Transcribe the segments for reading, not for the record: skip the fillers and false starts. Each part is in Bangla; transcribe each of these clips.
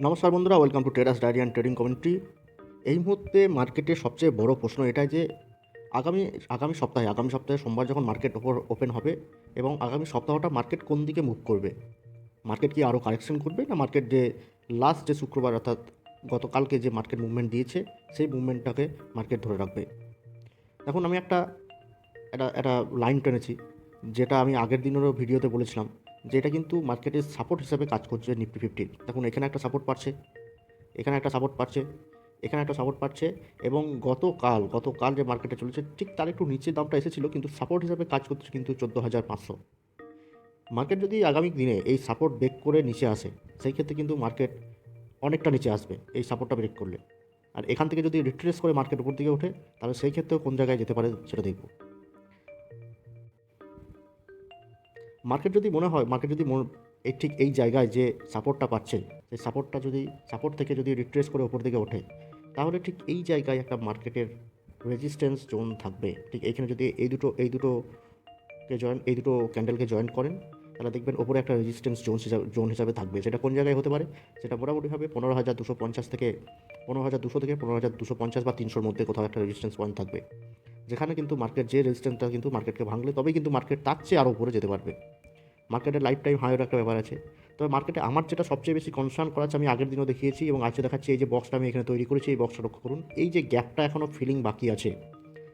নমস্কার বন্ধুরা, welcome to traders diary and trading community. এই মুহূর্তে মার্কেটের সবচেয়ে বড় প্রশ্ন এটাই যে আগামী আগামী সপ্তাহে সোমবার যখন মার্কেট ওপেন হবে এবং আগামী সপ্তাহটা মার্কেট কোন দিকে মুভ করবে। মার্কেট কি আরও কারেকশন করবে, না মার্কেট যে লাস্ট যে শুক্রবার অর্থাৎ গতকালকে যে মার্কেট মুভমেন্ট দিয়েছে সেই মুভমেন্টটাকে মার্কেট ধরে রাখবে। এখন আমি একটা একটা একটা লাইন টেনেছি, যেটা আমি আগের দিনেরও ভিডিওতে বলেছিলাম যে এটা কিন্তু মার্কেটের সাপোর্ট হিসাবে কাজ করছে নিফটি ফিফটির। দেখুন, এখানে একটা সাপোর্ট পাচ্ছে, এখানে একটা সাপোর্ট পাচ্ছে, এখানে একটা সাপোর্ট পাচ্ছে, এবং গতকাল যে মার্কেটে চলেছে ঠিক তার একটু নিচে দামটা এসেছিলো, কিন্তু সাপোর্ট হিসাবে কাজ করছে কিন্তু 14,500। মার্কেট যদি আগামী দিনে এই সাপোর্ট ব্রেক করে নিচে আসে, সেই ক্ষেত্রে কিন্তু মার্কেট অনেকটা নিচে আসবে এই সাপোর্টটা ব্রেক করলে। আর এখান থেকে যদি রিট্রেস করে মার্কেট উপর দিকে ওঠে, তাহলে সেই ক্ষেত্রেও কোন জায়গায় যেতে পারে সেটা দেখব। মার্কেট যদি মনে হয় এই ঠিক এই জায়গায় যে সাপোর্টটা পাচ্ছে, সেই সাপোর্ট থেকে যদি রিট্রেস করে ওপর দিকে ওঠে, তাহলে ঠিক এই জায়গায় একটা মার্কেটের রেজিস্ট্যান্স জোন থাকবে। ঠিক এইখানে যদি এই দুটো ক্যান্ডেলকে জয়েন করেন, তাহলে দেখবেন ওপরে একটা রেজিস্ট্যান্স জোন হিসাবে থাকবে। সেটা কোন জায়গায় হতে পারে? সেটা মোটামুটি হবে 15,250 থেকে 15,250 বা 300-র মধ্যে কোথাও একটা রেজিস্ট্যান্স পয়েন্ট থাকবে, যেখানে কিন্তু মার্কেট যে রেজিস্ট্যান্সটা কিন্তু মার্কেটকে ভাঙলে তবেই কিন্তু মার্কেট তার চেয়ে আরও উপরে যেতে পারবে। মার্কেটের লাইফ টাইম হাইয়ের একটা ব্যাপার আছে। তবে মার্কেটে আমার যেটা সবচেয়ে বেশি কনসার্ন করাচ্ছে, আমি আগের দিনও দেখিয়েছি এবং আজকে দেখাচ্ছি, এই যে বক্সটা আমি এখানে তৈরি করেছি, এই বক্সটা লক্ষ্য করুন। এই যে গ্যাপটা এখনও ফিলিং বাকি আছে।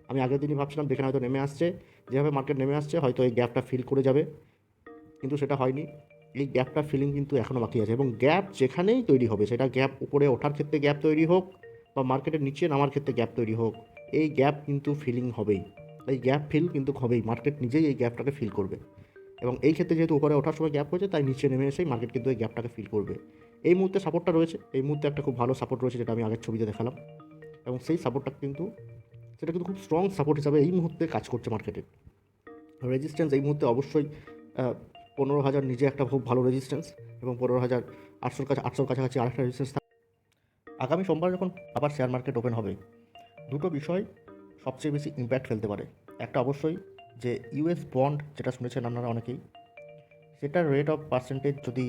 আমি আগের দিনই ভাবছিলাম যেখানে হয়তো নেমে আসছে, যেভাবে মার্কেট নেমে আসছে হয়তো এই গ্যাপটা ফিল করে যাবে, কিন্তু সেটা হয়নি। এই গ্যাপটা ফিলিং কিন্তু এখনও বাকি আছে, এবং গ্যাপ যেখানেই তৈরি হবে, সেটা গ্যাপ উপরে ওঠার ক্ষেত্রে গ্যাপ তৈরি হোক বা মার্কেটের নিচে নামার ক্ষেত্রে গ্যাপ তৈরি হোক, এই গ্যাপ কিন্তু ফিলিং হবেই। এই গ্যাপ ফিল কিন্তু হবেই, মার্কেট নিজেই এই গ্যাপটাকে ফিল করবে। এবং এই ক্ষেত্রে যেহেতু উপরে ওঠার সময় গ্যাপ হয়েছে, তাই নিচে নেমে এসেই মার্কেট কিন্তু এই গ্যাপটাকে ফিল করবে। এই মুহূর্তে সাপোর্টটা রয়েছে, এই মুহূর্তে একটা খুব ভালো সাপোর্ট রয়েছে, যেটা আমি আগের ছবিতে দেখালাম, এবং সেই সাপোর্টটা কিন্তু খুব স্ট্রং সাপোর্ট হিসাবে এই মুহূর্তে কাজ করছে মার্কেটে। রেজিস্ট্যান্স এই মুহূর্তে অবশ্যই 15,000 নিজে একটা খুব ভালো রেজিস্ট্যান্স, এবং 15,800 কাছাকাছি আরেকটা রেজিস্ট্যান্স। আগামী সোমবার যখন আবার শেয়ার মার্কেট ওপেন হবে, দুটো বিষয় সবচেয়ে বেশি ইম্প্যাক্ট ফেলতে পারে। একটা অবশ্যই যে ইউএস বন্ড, যেটা শুনেছেন আপনারা অনেকেই, সেটার রেট অফ পার্সেন্টেজ যদি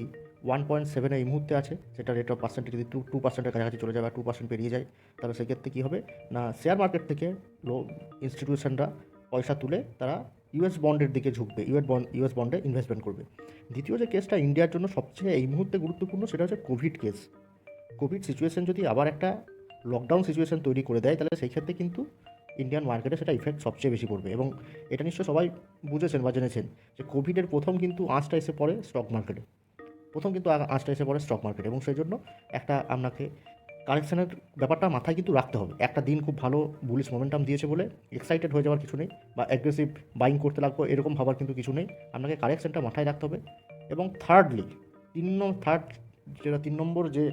1.7 এই মুহূর্তে আছে, সেটা রেট অফ পার্সেন্টেজ যদি 2%-এর কাছাকাছি চলে যায় বা 2% পেরিয়ে যায়, তাহলে সেক্ষেত্রে কী হবে না, শেয়ার মার্কেট থেকে ইনস্টিটিউশনরা পয়সা তুলে তারা ইউএস বন্ডের দিকে ঝুঁকবে, ইউএস বন্ডে ইনভেস্টমেন্ট করবে। দ্বিতীয় যে কেসটা ইন্ডিয়ার জন্য সবচেয়ে এই মুহূর্তে গুরুত্বপূর্ণ, সেটা হচ্ছে কোভিড কেস। কোভিড সিচুয়েশন যদি আবার একটা লকডাউন সিচুয়েশন তৈরি করে দেয়, তাহলে সেই ক্ষেত্রে কিন্তু ইন্ডিয়ান মার্কেটে সেটা ইফেক্ট সবচেয়ে বেশি পড়বে। এবং এটা নিশ্চয় সবাই বুঝেছেন বা জেনেছেন যে কোভিডের প্রথম কিন্তু আঁচটা এসে পড়ে স্টক মার্কেটে, এবং সেই জন্য একটা আপনাকে কারেকশানের ব্যাপারটা মাথায় কিন্তু রাখতে হবে। একটা দিন খুব ভালো বুলিশ মোমেন্টাম দিয়েছে বলে এক্সাইটেড হয়ে যাওয়ার কিছু নেই, বা অ্যাগ্রেসিভ বাইং করতে লাগবো এরকম ভাবার কিন্তু কিছু নেই। আপনাকে কারেকশানটা মাথায় রাখতে হবে। এবং থার্ড যেটা 3 নম্বর যে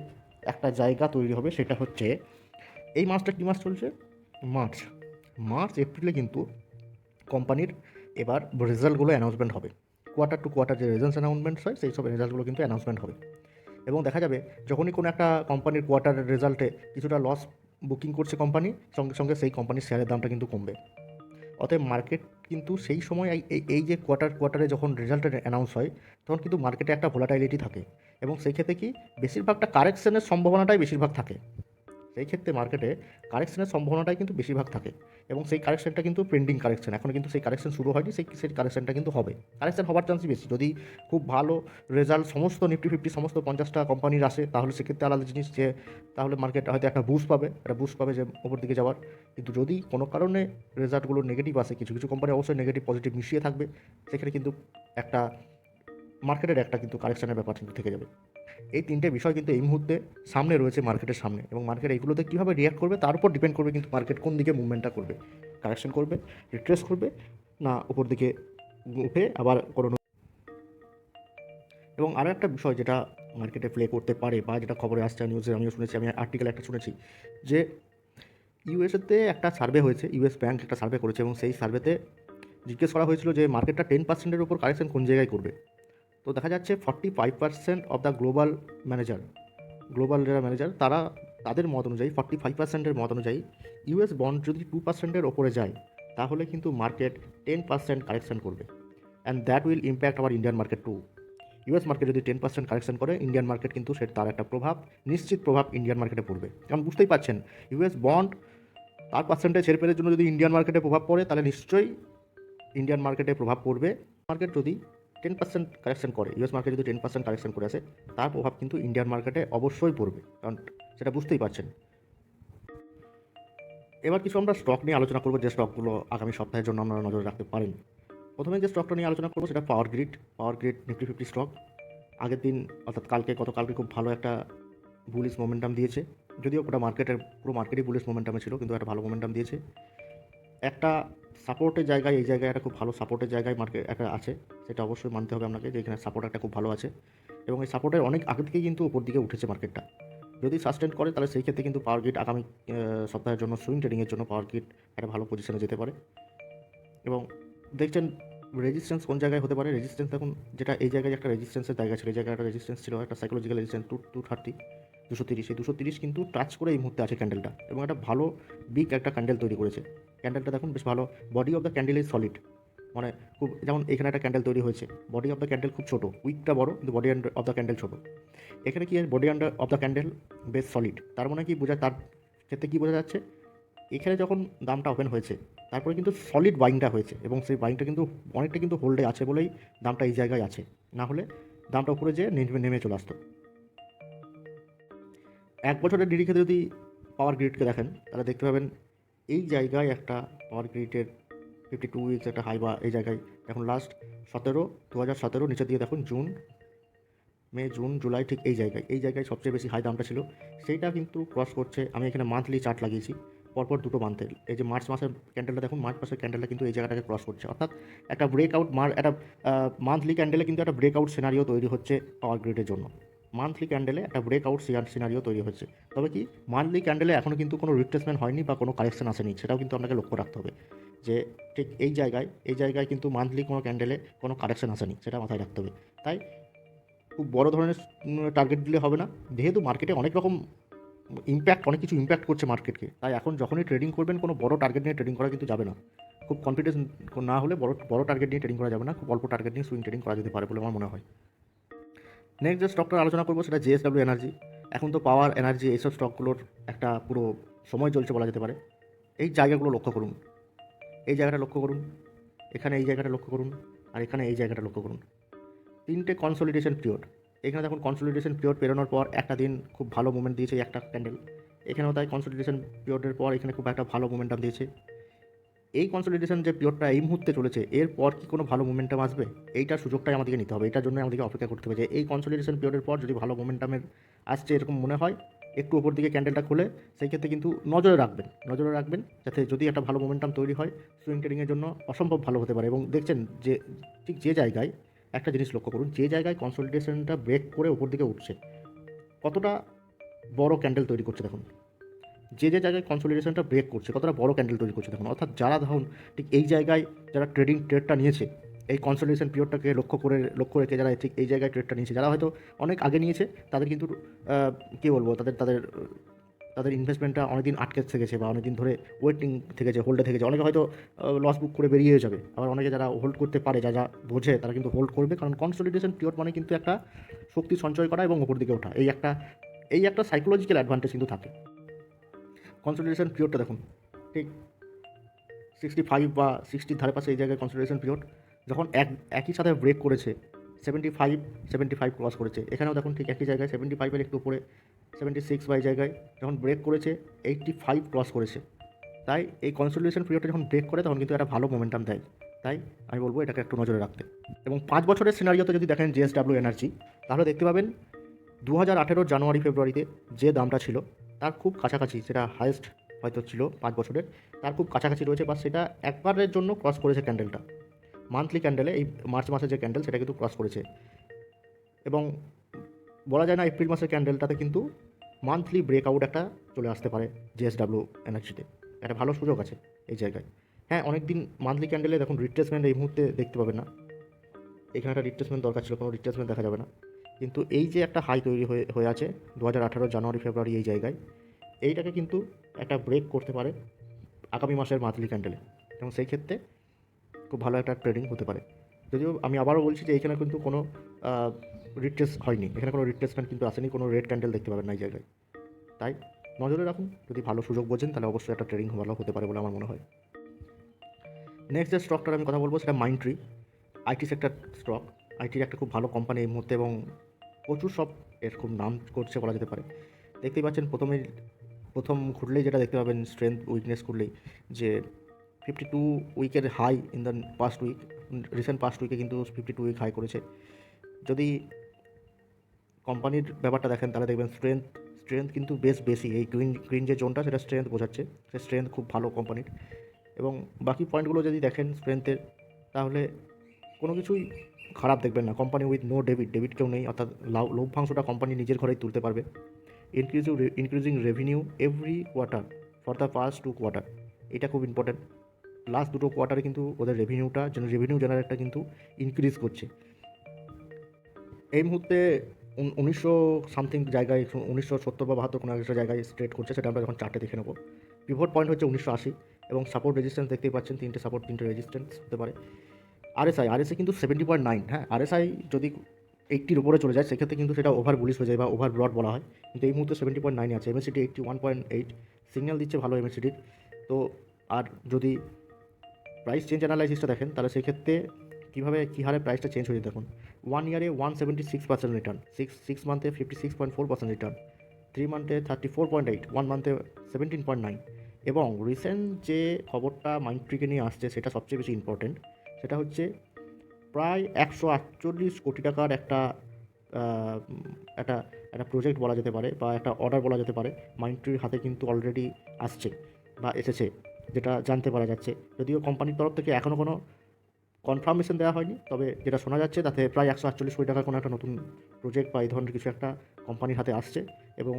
একটা জায়গা তৈরি হবে, সেটা হচ্ছে এই মাসটা কী মাস চলছে, মার্চ এপ্রিলে কিন্তু কোম্পানির এবার রেজাল্টগুলো অ্যানাউন্সমেন্ট হবে। কোয়ার্টার টু কোয়ার্টার যে রেজাল্টস অ্যানাউন্সমেন্ট হয়, সেই সব রেজাল্টগুলো কিন্তু অ্যানাউন্সমেন্ট হবে। এবং দেখা যাবে যখনই কোনো একটা কোম্পানির কোয়ার্টারের রেজাল্টে কিছুটা লস বুকিং করছে কোম্পানি, সঙ্গে সঙ্গে সেই কোম্পানির শেয়ারের দামটা কিন্তু কমবে। অতএব মার্কেট কিন্তু সেই সময় এই যে কোয়ার্টারে যখন রেজাল্ট অ্যানাউন্স হয়, তখন কিন্তু মার্কেটে একটা ভোলাটাইলিটি থাকে, এবং সেই ক্ষেত্রে কি বেশিরভাগটা কারেকশনের সম্ভাবনাটাই বেশিরভাগ থাকে। সেই ক্ষেত্রে মার্কেটে কারেকশনের সম্ভাবনাটাই কিন্তু বেশিরভাগ থাকে, এবং সেই কারেকশনটা কিন্তু পেন্ডিং কারেকশন, এখন কিন্তু সেই কারেকশন শুরু হয়নি, সেই কারেকশনটা কিন্তু হবে। কারেকশন হওয়ার চান্সই বেশি যদি খুব ভালো রেজাল্ট সমস্ত নিফটি ফিফটি সমস্ত 50টা কোম্পানির আসে, তাহলে সেক্ষেত্রে আলাদা জিনিস, যে তাহলে মার্কেট হয়তো একটা বুস্ট পাবে যে ওপর দিকে যাওয়ার। কিন্তু যদি কোনো কারণে রেজাল্টগুলো নেগেটিভ আসে, কিছু কিছু কোম্পানি অবশ্যই নেগেটিভ পজিটিভ মিশিয়ে থাকবে, সেখানে কিন্তু একটা মার্কেটের একটা কিন্তু কারেকশনের ব্যাপার কিন্তু থেকে যাবে। এই 3টে বিষয় কিন্তু এই মুহূর্তে সামনে রয়েছে মার্কেটের সামনে, এবং মার্কেট এইগুলোতে কীভাবে রিয়াক্ট করবে তার উপর ডিপেন্ড করবে কিন্তু মার্কেট কোন দিকে মুভমেন্টটা করবে, কারেকশন করবে, রিট্রেস করবে, না উপর দিকে উঠে আবার কোনো। এবং আরও একটা বিষয় যেটা মার্কেটে প্লে করতে পারে, বা যেটা খবরে আসছে, নিউজে আমিও শুনেছি, আমি আর্টিকেল একটা শুনেছি, যে ইউএসএতে একটা সার্ভে হয়েছে, ইউএস ব্যাংক একটা সার্ভে করেছে, এবং সেই সার্ভেতে জিজ্ঞেস করা হয়েছিল যে মার্কেটটা 10%-এর উপর কারেকশন কোন জায়গায় করবে। তো দেখা যাচ্ছে 45% অফ দ্য গ্লোবাল যারা ম্যানেজার, তাদের মত অনুযায়ী 45%-এর মত অনুযায়ী ইউএস বন্ড যদি 2%-এর ওপরে যায়, তাহলে কিন্তু মার্কেট 10% কারেকশন করবে, and that will impact hour Indian market to. US market যদি 10% কারেকশন করে, ইন্ডিয়ান মার্কেট কিন্তু তার একটা প্রভাব, নিশ্চিত প্রভাব ইন্ডিয়ান মার্কেটে পড়বে। কারণ বুঝতেই পারছেন, ইউএস বন্ড তার পার্সেন্টেজ হেরফেরের জন্য যদি ইন্ডিয়ান মার্কেটে প্রভাব পড়ে, তাহলে নিশ্চয়ই ইন্ডিয়ান মার্কেটে প্রভাব পড়বে। মার্কেট যদি 10% কারেকশন করে, ইউএস মার্কেট যদি 10% কারেকশন করে আসে, তার প্রভাব কিন্তু ইন্ডিয়ান মার্কেটে অবশ্যই পড়বে, কারণ সেটা বুঝতেই পারছেন। এবার কিছু আমরা স্টক নিয়ে আলোচনা করবো, যে স্টকগুলো আগামী সপ্তাহের জন্য আপনারা নজরে রাখতে পারেন। প্রথমে যে স্টকটা নিয়ে আলোচনা করবো সেটা পাওয়ার গ্রিড নিফটি 50 স্টক। আগের দিন অর্থাৎ গতকালকে খুব ভালো একটা বুলিশ মোমেন্টাম দিয়েছে, যদিও পুরো মার্কেটই বুলিশ মোমেন্টামে ছিল, কিন্তু একটা ভালো মোমেন্টাম দিয়েছে। একটা সাপোর্টের জায়গায়, এই জায়গায় একটা খুব ভালো সাপোর্টের জায়গায় মার্কেট একটা আছে, সেটা অবশ্যই মানতে হবে আপনাকে, যে এখানে সাপোর্ট একটা খুব ভালো আছে, এবং এই সাপোর্টের অনেক আগে থেকেই কিন্তু উপর দিকে উঠেছে মার্কেটটা। যদি সাস্টেন করে, তাহলে সেই ক্ষেত্রে কিন্তু পাওয়ার গ্রিড আগামী সপ্তাহের জন্য সুইং ট্রেডিংয়ের জন্য পাওয়ার গ্রিড একটা ভালো পজিশনে যেতে পারে। এবং দেখছেন রেজিস্ট্যান্স কোন জায়গায় হতে পারে। রেজিস্ট্যান্স দেখুন, যেটা এই জায়গায় একটা রেজিস্ট্যান্সের জায়গা ছিল, এই জায়গায় একটা রেজিস্ট্যান্স ছিল, একটা সাইকোলজিক্যাল রেজিস্ট্যান্স 230, 230, এই 230 কিন্তু টাচ করে এই মুহূর্তে আছে ক্যান্ডেলটা, এবং একটা ভালো বিগ একটা ক্যান্ডেল তৈরি করেছে। ক্যান্ডেলটা দেখুন বেশ ভালো, body of the candle is solid, মানে খুব, যেমন এখানে একটা ক্যান্ডেল তৈরি হয়েছে, বডি অফ দ্য ক্যান্ডেল খুব ছোটো, উইকটা বড় কিন্তু বডি অফ দ্য ক্যান্ডেল ছোটো। এখানে কি বডি অফ দ্য ক্যান্ডেল বেশ সলিড, তার মানে কি তার ক্ষেত্রে কী বোঝা যাচ্ছে, এখানে যখন দামটা ওপেন হয়েছে, তারপরে কিন্তু সলিড বাইংটা হয়েছে, এবং সেই বাইংটা কিন্তু অনেকটা কিন্তু হোল্ডে আছে বলেই দামটা এই জায়গায় আছে, না হলে দামটা উপরে যেয়ে নেমে চলে আসতো। 1 বছরের নিরিখে যদি পাওয়ার গ্রিডকে দেখেন, তাহলে দেখতে পাবেন এই জায়গায় একটা পাওয়ার গ্রিডের 52 উইকস একটা হাই, বা এই জায়গায় এখন লাস্ট 2017 নিচের দিকে দেখুন, মে জুন জুলাই, ঠিক এই জায়গায় সবচেয়ে বেশি হাই দামটা ছিল, সেইটা কিন্তু ক্রস করছে। আমি এখানে মান্থলি চার্ট লাগিয়েছি, পরপর 2 মান্থের, এই যে মার্চ মাসের ক্যান্ডেলটা দেখুন, মার্চ মাসের ক্যান্ডেলটা কিন্তু এই জায়গাটাকে ক্রস করছে, অর্থাৎ একটা ব্রেকআউট একটা মান্থলি ক্যান্ডেলে কিন্তু একটা ব্রেকআউট সিনারিও তৈরি হচ্ছে পাওয়ার গ্রিডের জন্য। মান্থলি ক্যান্ডেলে একটা ব্রেকআউট সিনারিও তৈরি হচ্ছে, তবে কি মান্থলি ক্যান্ডেলে এখনও কিন্তু কোনো রিট্রেসমেন্ট হয়নি বা কোনো কারেকশন আসেনি, সেটাও কিন্তু আপনাকে লক্ষ্য রাখতে হবে, যে ঠিক এই জায়গায় কিন্তু মান্থলি কোনো ক্যান্ডেলে কোনো কারেকশন আসেনি, সেটা মাথায় রাখতে হবে। তাই খুব বড় ধরনের টার্গেট দিলে হবে না, যেহেতু মার্কেটে অনেক কিছু ইম্প্যাক্ট করছে মার্কেটকে, তাই এখন যখনই ট্রেডিং করবেন, কোনো বড় টার্গেট নিয়ে ট্রেডিং করা কিন্তু যাবে না। খুব কনফিডেন্স না হলে বড় টার্গেট নিয়ে ট্রেডিং করা যাবে না, খুব অল্প টার্গেট নিয়ে সুইং ট্রেডিং করা যেতে পারে বলে আমার মনে হয়। নেক্সট যে স্টকটা আলোচনা করবো সেটা জেএসডব্লিউ এনার্জি। এখন তো পাওয়ার, এনার্জি, এইসব স্টকগুলোর একটা পুরো সময় চলছে বলা যেতে পারে। এই জায়গাগুলো লক্ষ্য করুন, এই জায়গাটা লক্ষ্য করুন, এখানে এই জায়গাটা লক্ষ্য করুন, আর এখানে এই জায়গাটা লক্ষ্য করুন। 3টে কনসলিডেশন পিরিয়ড। এখানে দেখুন কনসলিডেশন পিরিয়ড পেরোনোর পর একটা দিন খুব ভালো মুভমেন্ট দিয়েছে একটা ক্যান্ডেল, এখানেও তাই কনসলিডেশন পিরিয়ডের পর এখানে খুব একটা ভালো মোমেন্টাম দিয়েছে। এই কনসলিডেশন যে পিরিয়ডটা এই মুহূর্তে চলেছে, এরপর কি কোনো ভালো মোমেন্টাম আসবে, এইটার সুযোগটাই আমাদেরকে নিতে হবে, এটার জন্য আমাদেরকে অপেক্ষা করতে হবে, যে এই কনসলিডেশন পিরিয়ডের পর যদি ভালো মোমেন্টামের আসছে এরকম মনে হয়, একটু ওপর দিকে ক্যান্ডেলটা খুলে, সেই ক্ষেত্রে কিন্তু নজরে রাখবেন যাতে যদি একটা ভালো মোমেন্টাম তৈরি হয়, সুইং ট্রেডিংয়ের জন্য অসম্ভব ভালো হতে পারে। এবং দেখছেন যে ঠিক যে জায়গায়, একটা জিনিস লক্ষ্য করুন, যে জায়গায় কনসলিডেশনটা ব্রেক করে ওপর দিকে উঠছে, কতটা বড় ক্যান্ডেল তৈরি করছে দেখুন, যে জায়গায় কনসলিডেশনটা ব্রেক করছে কতটা বড় ক্যান্ডেল তৈরি করছে দেখুন। অর্থাৎ যারা ধরুন ঠিক এই জায়গায় যারা ট্রেডটা নিয়েছে, এই কনসলিডেশন পিরিয়ডটাকে লক্ষ্য রেখে যারা ঠিক এই জায়গায় ট্রেডটা নিয়েছে, যারা হয়তো অনেক আগে নিয়েছে, তাদের কিন্তু কী বলবো, তাদের ইনভেস্টমেন্টটা অনেকদিন আটকে থেকেছে, বা অনেকদিন ধরে ওয়েটিং থেকেছে, হোল্ডে থেকেছে, অনেকে হয়তো লস বুক করে বেরিয়ে যাবে, আবার অনেকে যারা হোল্ড করতে পারে, যা বোঝে, তারা কিন্তু হোল্ড করবে, কারণ কনসলিডেশন পিরিয়ড মানে কিন্তু একটা শক্তি সঞ্চয় করা এবং ওপর দিকে ওঠা, এই একটা সাইকোলজিক্যাল অ্যাডভান্টেজ কিন্তু থাকে। কনসলিডেশন পিরিয়ডটা দেখুন, ঠিক 65 বা 60 ধারে পাশে এই জায়গায় কনসলিডেশন পিরিয়ড, যখন একই সাথে ব্রেক করেছে, 75 ক্রস করেছে, এখানেও দেখুন ঠিক একই জায়গায় 75-এর একটু উপরে 76 বা এই জায়গায় যখন ব্রেক করেছে, 85 ক্রস করেছে। তাই এই কনসলিডেশন পিরিয়ডটা যখন ব্রেক করে, তখন কিন্তু একটা ভালো মোমেন্টাম দেয়, তাই আমি বলবো এটাকে একটু নজরে রাখতে। এবং 5 বছরের সিনারিওতে যদি দেখেন জেএসডব্লিউ এনার্জি, তাহলে দেখতে পাবেন 2018 জানুয়ারি ফেব্রুয়ারিতে যে দামটা ছিল, তার খুব কাছাকাছি, সেটা হায়েস্ট হয়তো ছিল 5 বছরের, তার খুব কাছাকাছি রয়েছে, বা সেটা একবারের জন্য ক্রস করেছে ক্যান্ডেলটা। মান্থলি ক্যান্ডেলে এই মার্চ মাসের যে ক্যান্ডেল, সেটা কিন্তু ক্রস করেছে, এবং বলা যায় না এপ্রিল মাসের ক্যান্ডেলটাতে কিন্তু মান্থলি ব্রেকআউট একটা চলে আসতে পারে জেএসডব্লিউ এনার্জিতে, একটা ভালো সুযোগ আছে এই জায়গায়। হ্যাঁ, অনেক দিন মান্থলি ক্যান্ডেলে দেখুন রিট্রেসমেন্ট এই মুহূর্তে দেখতে পাবেন না, এখানে একটা রিট্রেসমেন্ট দরকার ছিল, কোনো রিট্রেসমেন্ট দেখা যাবে না, কিন্তু এই যে একটা হাই তৈরি হয়ে আছে 2018 জানুয়ারি ফেব্রুয়ারি এই জায়গায়, এইটাকে কিন্তু একটা ব্রেক করতে পারে আগামী মাসের মান্থলি ক্যান্ডেলে, এবং সেই ক্ষেত্রে খুব ভালো একটা ট্রেডিং হতে পারে। যদিও আমি আবারও বলছি যে এখানে কিন্তু কোনো রিট্রেস হয়নি, এখানে কোনো রিট্রেসমেন্ট কিন্তু আসেনি, কোনো রেড ক্যান্ডেল দেখতে পাবেন না এই জায়গায়। তাই নজরে রাখুন, যদি ভালো সুযোগ বোঝেন তাহলে অবশ্যই একটা ট্রেডিং ভালো হতে পারে বলে আমার মনে হয়। নেক্সট যে স্টকটার আমি কথা বলবো সেটা মাইন্ডট্রি, আইটি সেক্টর স্টক। আইটির একটা খুব ভালো কোম্পানি এই মুহূর্তে, এবং প্রচুর সব এর খুব নাম করছে বলা যেতে পারে। দেখতেই পাচ্ছেন প্রথম খুললেই যেটা দেখতে পাবেন, স্ট্রেংথ উইকনেস খুললেই যে 52 উইকের high in the past week, recent past উইকে কিন্তু 52 উইক হাই করেছে। যদি কোম্পানির ব্যাপারটা দেখেন তাহলে দেখবেন স্ট্রেংথ কিন্তু বেশ বেশি, এই গ্রিন যে জোনটা সেটা স্ট্রেংথ বোঝাচ্ছে, সে স্ট্রেংথ খুব ভালো কোম্পানির। এবং বাকি পয়েন্টগুলো যদি দেখেন স্ট্রেংথের, তাহলে কোনো কিছুই খারাপ দেখবেন না। কোম্পানি উইথ নো ডেবিট কেউ নেই, অর্থাৎ লভ্যাংশটা কোম্পানি নিজের ঘরেই তুলতে পারবে। Increasing revenue every quarter for the past 2 quarter, এটা খুব ইম্পর্ট্যান্ট। লাস্ট দুটো কোয়ার্টারে কিন্তু ওদের রেভিনিউ জেনারেটটা কিন্তু ইনক্রিজ করছে। এই মুহূর্তে 1900 সামথিং জায়গায়, 1970 বা 72 কোনো একটা জায়গায় ট্রেড করছে, সেটা আমরা যখন চার্টে দেখে নেবো। পিভট পয়েন্ট হচ্ছে 1980, এবং সাপোর্ট রেজিস্ট্যান্স দেখতেই পাচ্ছেন, 3টে সাপোর্ট 3টে রেজিস্ট্যান্স হতে পারে। আরএসআই কিন্তু 70.9, হ্যাঁ, আরএসআই যদি 80-র উপরে চলে যায় সেক্ষেত্রে কিন্তু সেটা ওভার বুলিশ হয়ে যায় বা ওভার ব্রড বলা হয়, কিন্তু এই মুহূর্তে 70.9 আছে। এমএসিডি 81.8, সিগন্যাল দিচ্ছে ভালো এমএসিডির। তো আর যদি প্রাইস চেঞ্জ অ্যানালাইসিসটা দেখেন তাহলে সেক্ষেত্রে কী হারে প্রাইসটা চেঞ্জ হয়েছে দেখুন। 1 ইয়ারে 176% রিটার্ন, সিক্স মান্থে 56.4% রিটার্ন, 3 মান্থে 34.8, 1 মান্থে 17.9। এবং রিসেন্ট যে খবরটা মাইন্ডট্রিকে নিয়ে আসছে সেটা সবচেয়ে বেশি ইম্পর্টেন্ট, সেটা হচ্ছে প্রায় 148 কোটি টাকার একটা একটা একটা প্রজেক্ট বলা যেতে পারে, বা একটা অর্ডার বলা যেতে পারে, মাইন্ডট্রির হাতে কিন্তু অলরেডি আসছে বা এসেছে, যেটা জানতে পারা যাচ্ছে। যদিও কোম্পানির তরফ থেকে এখনও কোনো কনফার্মেশন দেওয়া হয়নি, তবে যেটা শোনা যাচ্ছে তাতে প্রায় 148 কোটি টাকার কোনো একটা নতুন প্রজেক্ট বা এই ধরনের কিছু একটা কোম্পানির হাতে আসছে, এবং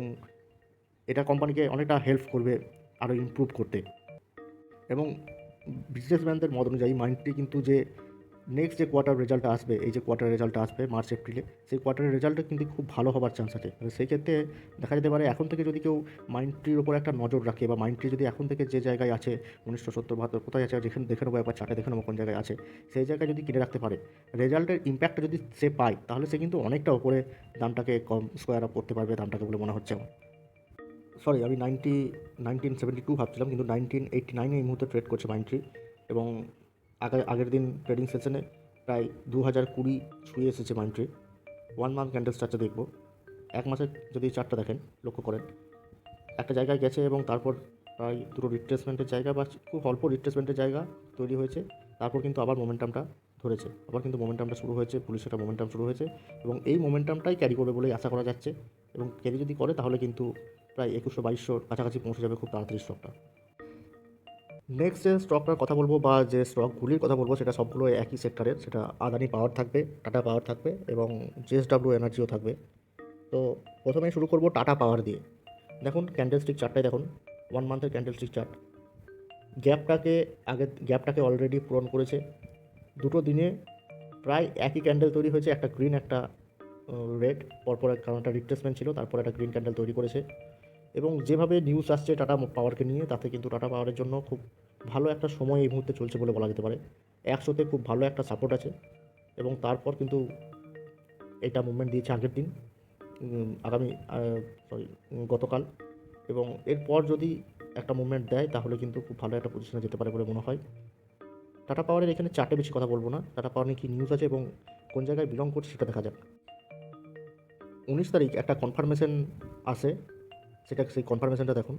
এটা কোম্পানিকে অনেকটা হেল্প করবে আরও ইমপ্রুভ করতে। এবং বিজনেসম্যানদের মত অনুযায়ী মাইন্ডট্রি কিন্তু যে নেক্সট যে কোয়ার্টার রেজাল্টটা আসবে, এই যে কোয়ার্টার রেজাল্টটা আসবে মার্চ এপ্রিলে, সেই কোয়ার্টারের রেজাল্টটা কিন্তু খুব ভালো হবার চান্স আছে। সেই ক্ষেত্রে দেখা যেতে পারে এখন থেকে যদি কেউ মাইন্ডট্রির ওপর একটা নজর রাখে, বা মাইন্ডট্রি যদি এখন থেকে যে জায়গায় আছে 1970-72 কোথায় আছে, যেখানে দেখে নেবো একবার চার্টে দেখে নেবো কোন জায়গায় আছে, সেই জায়গায় যদি কিনে রাখতে পারে, রেজাল্টের ইম্প্যাক্টটা যদি সে পায় তাহলে সে কিন্তু অনেকটা ওপরে দামটাকে কম স্কোয়ার আপ করতে পারবে দামটাকে বলে মনে হচ্ছে আমার। সরি, আমি 1972 ভাবছিলাম, কিন্তু 1989 এই মুহূর্তে ট্রেড করছে মাইন্ডট্রি। এবং আগের দিন ট্রেডিং সেশনে প্রায় 2020 ছুঁয়ে এসেছে মাইন্ডট্রি। 1 মান্থ ক্যান্ডেল চার্টটা দেখবো, 1 মাসের যদি চার্টটা দেখেন, লক্ষ্য করেন একটা জায়গায় গেছে এবং তারপর প্রায় দুটো রিট্রেসমেন্টের জায়গা বা খুব অল্প রিট্রেসমেন্টের জায়গা তৈরি হয়েছে, তারপর কিন্তু আবার মোমেন্টামটা ধরেছে, আবার কিন্তু মোমেন্টামটা শুরু হয়েছে, পুলিশের একটা মোমেন্টাম শুরু হয়েছে, এবং এই মোমেন্টামটাই ক্যারি করবে বলেই আশা করা যাচ্ছে। এবং ক্যারি যদি করে তাহলে কিন্তু প্রায় 2100-2200 কাছাকাছি পৌঁছে যাবে খুব তাড়াতাড়ি স্টকটা। নেক্সট যে স্টকটার কথা বলবো বা যে স্টকগুলির কথা বলবো সেটা সবগুলো একই সেক্টরের, সেটা আদানি পাওয়ার থাকবে, টাটা পাওয়ার থাকবে, এবং জেএসডব্লিউ এনার্জিও থাকবে। তো প্রথমে শুরু করবো টাটা পাওয়ার দিয়ে। দেখুন ক্যান্ডেলস্টিক চার্টটাই দেখুন, 1 মান্থের ক্যান্ডেলস্টিক চার্ট। গ্যাপটাকে অলরেডি পূরণ করেছে। দুটো দিনে প্রায় একই ক্যান্ডেল তৈরি হয়েছে, একটা গ্রিন একটা রেড, পরপর কারণ একটা রিট্রেসমেন্ট ছিল, তারপর একটা গ্রিন ক্যান্ডেল তৈরি করেছে। এবং যেভাবে নিউজ আসছে টাটা পাওয়ারকে নিয়ে, তাতে কিন্তু টাটা পাওয়ারের জন্য খুব ভালো একটা সময় এই মুহূর্তে চলছে বলে বলা যেতে পারে। 100তে খুব ভালো একটা সাপোর্ট আছে, এবং তারপর কিন্তু এটা মুভমেন্ট দিয়েছে আগের দিন, গতকাল। এবং এরপর যদি একটা মুভমেন্ট দেয় তাহলে কিন্তু খুব ভালো একটা পজিশনে যেতে পারে বলে মনে হয়। টাটা পাওয়ারের এখানে চার্টে বেশি কথা বলবো না, টাটা পাওয়ার নিয়ে কী নিউজ আছে এবং কোন জায়গায় বিলং করছে সেটা দেখা যাক। 19 তারিখ একটা কনফার্মেশন আসে, সেই কনফার্মেশনটা দেখুন।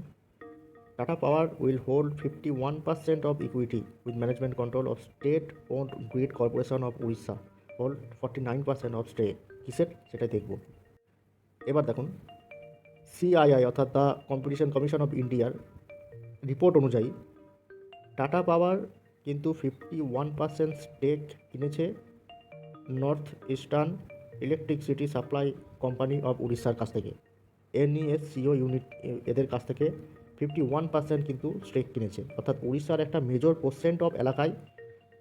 Tata power will hold 51% of equity with management control of state owned grid corporation of Orissa, hold 49% of stake. কিসের সেটাই দেখব। এবার দেখুন, সিআইআই অর্থাৎ দ্য কম্পিটিশন কমিশন অফ ইন্ডিয়ার রিপোর্ট অনুযায়ী টাটা পাওয়ার কিন্তু 51% স্টেক কিনেছে north eastern electricity supply company of উড়িষ্যার কাছ থেকে। এনইএসসিও ইউনিট এদের কাছ থেকে 51% কিন্তু স্টেক কিনেছে, অর্থাৎ উড়িষ্যার একটা মেজর পার্সেন্ট অফ এলাকায়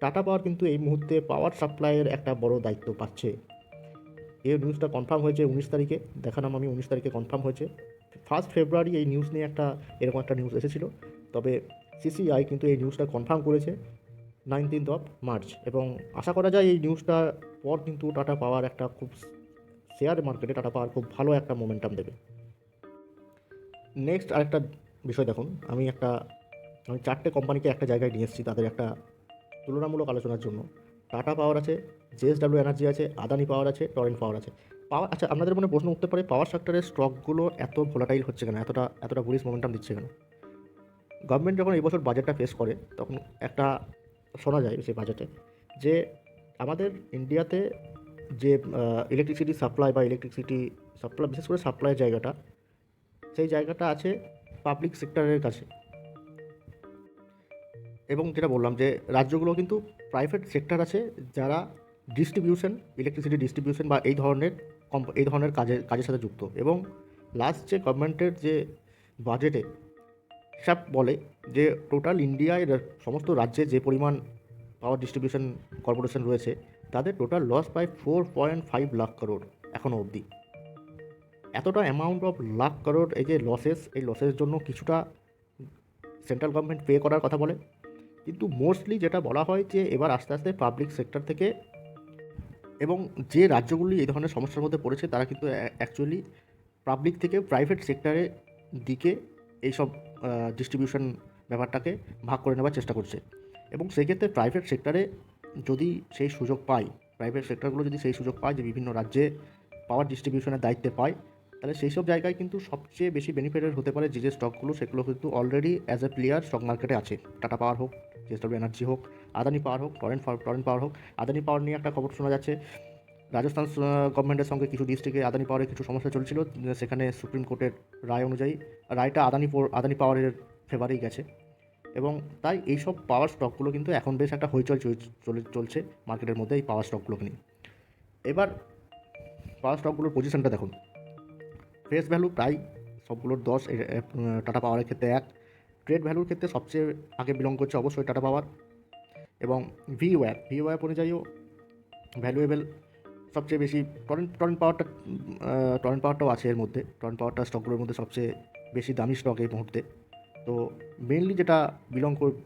টাটা পাওয়ার কিন্তু এই মুহূর্তে পাওয়ার সাপ্লাইয়ের একটা বড় দায়িত্ব পাচ্ছে। এই নিউজটা কনফার্ম হয়েছে 19 তারিখে, দেখালাম আমি 19 তারিখে কনফার্ম হয়েছে। 1 ফেব্রুয়ারি এই নিউজ নিয়ে এরকম একটা নিউজ এসেছিলো, তবে সিসিআই কিন্তু এই নিউজটা কনফার্ম করেছে 19 মার্চ, এবং আশা করা যায় এই নিউজটার পর কিন্তু টাটা পাওয়ার একটা খুব শেয়ার মার্কেটে টাটা পাওয়ার খুব ভালো একটা মোমেন্টাম দেবে। নেক্সট আরেকটা বিষয় দেখুন, আমি 4টে কোম্পানিকে একটা জায়গায় নিয়ে এসেছি তাদের একটা তুলনামূলক আলোচনার জন্য। টাটা পাওয়ার আছে, জেএসডব্লিউ এনার্জি আছে, আদানি পাওয়ার আছে, টরেন্ট পাওয়ার আছে। আচ্ছা, আপনাদের মনে প্রশ্ন উঠতে পারে পাওয়ার সেক্টরের স্টকগুলো এত ভোলাটাইল হচ্ছে কেন, এতটা বুলিশ মোমেন্টাম দিচ্ছে কেন? গভর্নমেন্ট যখন এই বছর বাজেটটা ফেস করে তখন একটা শোনা যায় সেই বাজেটে যে আমাদের ইন্ডিয়াতে যে ইলেকট্রিসিটি সাপ্লাই বা বিশেষ করে সাপ্লাইয়ের জায়গাটা, সেই জায়গাটা আছে পাবলিক সেক্টরের কাছে। এবং যেটা বললাম যে রাজ্যগুলো কিন্তু প্রাইভেট সেক্টর আছে যারা ইলেকট্রিসিটি ডিস্ট্রিবিউশন বা এই ধরনের কাজের সাথে যুক্ত। এবং লাস্ট যে গভর্নমেন্টের যে বাজেটে হিসাব বলে যে টোটাল ইন্ডিয়ায় সমস্ত রাজ্যে যে পরিমাণ পাওয়ার ডিস্ট্রিবিউশন কর্পোরেশন রয়েছে তাদের টোটাল লস প্রায় 4.5 লাখ করোড় এখনও অবধি। এতটা অ্যামাউন্ট অফ লাখ করোড় এই লসের জন্য কিছুটা সেন্ট্রাল গভর্নমেন্ট পে করার কথা বলে, কিন্তু মোস্টলি যেটা বলা হয় যে এবার আস্তে আস্তে পাবলিক সেক্টর থেকে, এবং যে রাজ্যগুলি এই ধরনের সমস্যার মধ্যে পড়েছে তারা কিন্তু অ্যাকচুয়ালি পাবলিক থেকে প্রাইভেট সেক্টরের দিকে এইসব ডিস্ট্রিবিউশন ব্যাপারটাকে ভাগ করে নেওয়ার চেষ্টা করছে। এবং সেক্ষেত্রে প্রাইভেট সেক্টরগুলো যদি সেই সুযোগ পায় যে বিভিন্ন রাজ্যে পাওয়ার ডিস্ট্রিবিউশনের দায়িত্বে পায়, তাহলে সেই সব জায়গায় কিন্তু সবচেয়ে বেশি বেনিফিটেড হতে পারে যে স্টকগুলো, সেগুলো কিন্তু already as a player stock মার্কেটে আছে। টাটা পাওয়ার হোক, জেএসডব্লিউ এনার্জি হোক, আদানি পাওয়ার হোক, টরেন্ট পাওয়ার হোক। আদানি পাওয়ার নিয়ে একটা খবর শোনা যাচ্ছে, রাজস্থান গভর্নমেন্টের সঙ্গে কিছু ডিস্ট্রিক্টে আদানি পাওয়ারের কিছু সমস্যা চলছিল, সেখানে সুপ্রিম কোর্টের রায় অনুযায়ী রায়টা আদানি পাওয়ারের ফেভারেই গেছে। এবং তাই এইসব পাওয়ার স্টকগুলো কিন্তু এখন বেশ একটা হইচই চলছে মার্কেটের মধ্যে এই পাওয়ার স্টকগুলোকে নিয়ে। এবার পাওয়ার স্টকগুলোর পজিশনটা দেখুন, ফেস ভ্যালু প্রায় সবগুলোর 10, টাটা পাওয়ারের ক্ষেত্রে 1। ট্রেড ভ্যালুর ক্ষেত্রে সবচেয়ে আগে বিলং করছে অবশ্যই টাটা পাওয়ার, এবং ভিওয়াপ অনুযায়ীও ভ্যালুয়েবল সবচেয়ে বেশি টরেন্ট পাওয়ারটাও আছে এর মধ্যে। টরেন্ট পাওয়ারটা স্টকগুলোর মধ্যে সবচেয়ে বেশি দামি স্টক এই মুহূর্তে। তো মেনলি যেটা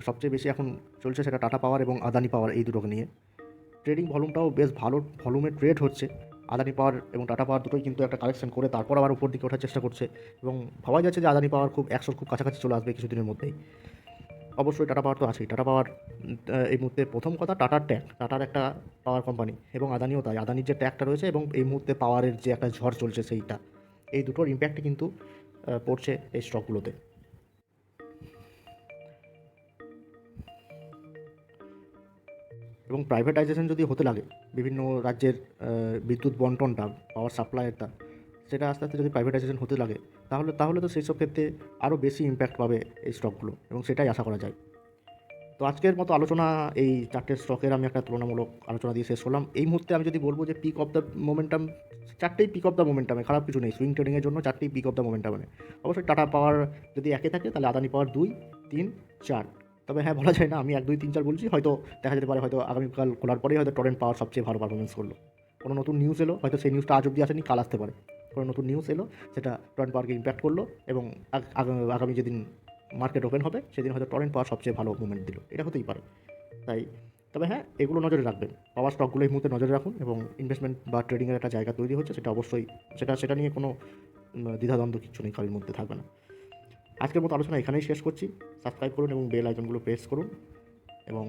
সবচেয়ে বেশি এখন চলছে সেটা টাটা পাওয়ার এবং আদানি পাওয়ার, এই দুটোকে নিয়ে। ট্রেডিং ভলিউমটাও বেশ ভালো ভলিউমে ট্রেড হচ্ছে। আদানি পাওয়ার এবং টাটা পাওয়ার দুটোই কিন্তু একটা কালেকশন করে তারপর আবার উপর দিকে ওঠার চেষ্টা করছে, এবং ভাবা যাচ্ছে যে আদানি পাওয়ার খুব 100 খুব কাছাকাছি চলে আসবে কিছুদিনের মধ্যেই। অবশ্যই টাটা পাওয়ার তো আছেই। টাটা পাওয়ার এই মুহূর্তে প্রথম কথা টাটার একটা পাওয়ার কোম্পানি, এবং আদানিও তাই। আদানির যে ট্যাগটা রয়েছে এবং এই মুহূর্তে পাওয়ারের যে একটা ঝড় চলছে সেইটা, এই দুটোর ইম্প্যাক্টই কিন্তু পড়ছে এই স্টকগুলোতে। এবং প্রাইভেটাইজেশন যদি হতে লাগে বিভিন্ন রাজ্যের বিদ্যুৎ বন্টনটা, পাওয়ার সাপ্লাইয়েরটা, সেটা আস্তে আস্তে যদি প্রাইভেটাইজেশন হতে লাগে তাহলে তো সেই সব ক্ষেত্রে আরও বেশি ইম্প্যাক্ট পাবে এই স্টকগুলো, এবং সেটাই আশা করা যায়। তো আজকের মতো আলোচনা এই 4টে স্টকের আমি একটা তুলনামূলক আলোচনা দিয়ে শেষ করলাম। এই মুহূর্তে আমি যদি বলবো যে পিক অফ দ্য মোমেন্টাম, 4টেই পিক অফ দ্য মোমেন্টামে, খারাপ কিছু নেই। সুইং ট্রেডিংয়ের জন্য 4টেই পিক অফ দ্য মোমেন্টামে। অবশ্যই টাটা পাওয়ার যদি একে থাকে তাহলে আদানি পাওয়ার 2, 3, 4। তবে হ্যাঁ, বলা যায় না আমি 1, 2, 3, 4 বলছি, হয়তো দেখা যেতে পারে হয়তো আগামীকাল খোলার পরেই হয়তো টরেন্ট পাওয়ার সবচেয়ে ভালো পারফরমেন্স করলো। কোনো নতুন নিউজ এলো, হয়তো সেই নিউজটা আজ অবধি আসেনি, কাল আসতে পারে। কোনো নতুন নিউজ এলো, সেটা টরেন্ট পাওয়ারকে ইম্প্যাক্ট করলো, এবং আগামী যেদিন মার্কেট ওপেন হবে সেদিন হয়তো টরেন্ট পাওয়ার সবচেয়ে ভালো মুভমেন্ট দিল, এটা হতেই পারে। তাই তবে হ্যাঁ, এগুলো নজরে রাখবেন, পাওয়ার স্টকগুলো এই মুহূর্তে নজরে রাখুন, এবং ইনভেস্টমেন্ট বা ট্রেডিংয়ের একটা জায়গা তৈরি হচ্ছে, সেটা অবশ্যই সেটা নিয়ে কোনো দ্বিধাদ্বন্দ্ব কিছু নেই, কারোর মধ্যে থাকবে না। আজকের মতো আলোচনা এখানেই শেষ করছি। সাবস্ক্রাইব করুন এবং বেল আইকনগুলো প্রেস করুন, এবং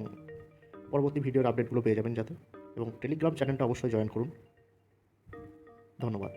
পরবর্তী ভিডিওর আপডেটগুলো পেয়ে যাবেন যাতে, এবং টেলিগ্রাম চ্যানেলটা অবশ্যই জয়েন করুন। ধন্যবাদ।